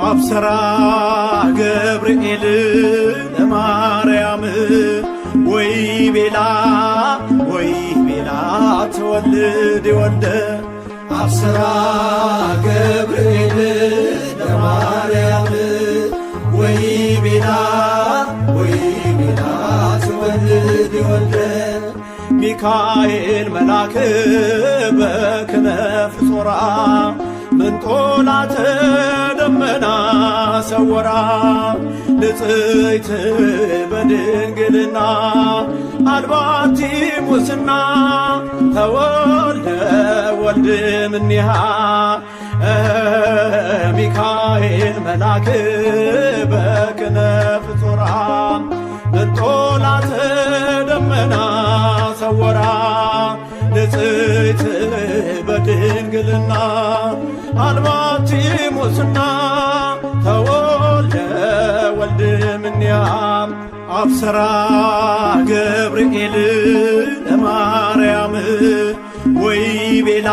አብሰራ ገብርኤል ለማርያም ወይ ቤላ ተወልድ ወልደ አብሰራ ገብርኤል ለማርያም ወይ ቤላ ተወልድ ወልደ ሚካኤል መልአክ በክነፍ ጾራ ምንጦላተ ደመና ሰወራ ንጽሕት በድንግልና አልባቲ ሙስና ተወልደ ወልድ እምኔሃ ሚካኤል መልአክ በክነፍ ጾራ ምንጦላተ ደመና ሰወራ ንጽሕት በድንግልና አልባቲ ሙስና ተወልደ ወልድ እምኔሃ አብሰራ ገብርኤል ለማርያም ወይ ቤላ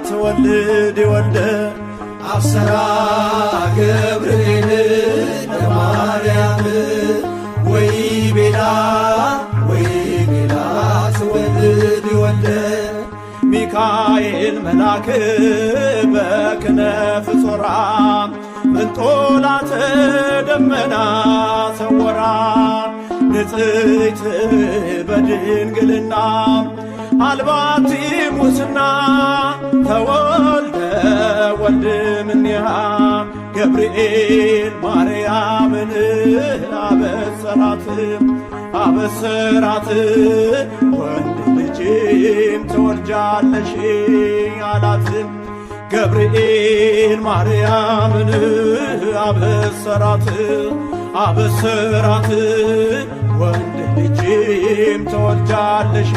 ተወልድ ወልደ አብሰራ ገብርኤል ለማርያም ወይ ቤላ ተወልድ ወልደ ሚካኤል መልአክ በክነፍ ጾራ ምንጦላተ ደመና ሰወራ ንጽሕት በድንግልና አልባቲ ሙስና ተወልደ ወልድ እምኔሃ ገብርኤል ማርያምን አበሰራት ወንድ ልጅም ትወልጃለሽ አላት። ገብርኤል ማርያምን አበሰራት ወንድ ልጅም ትወልጃለሽ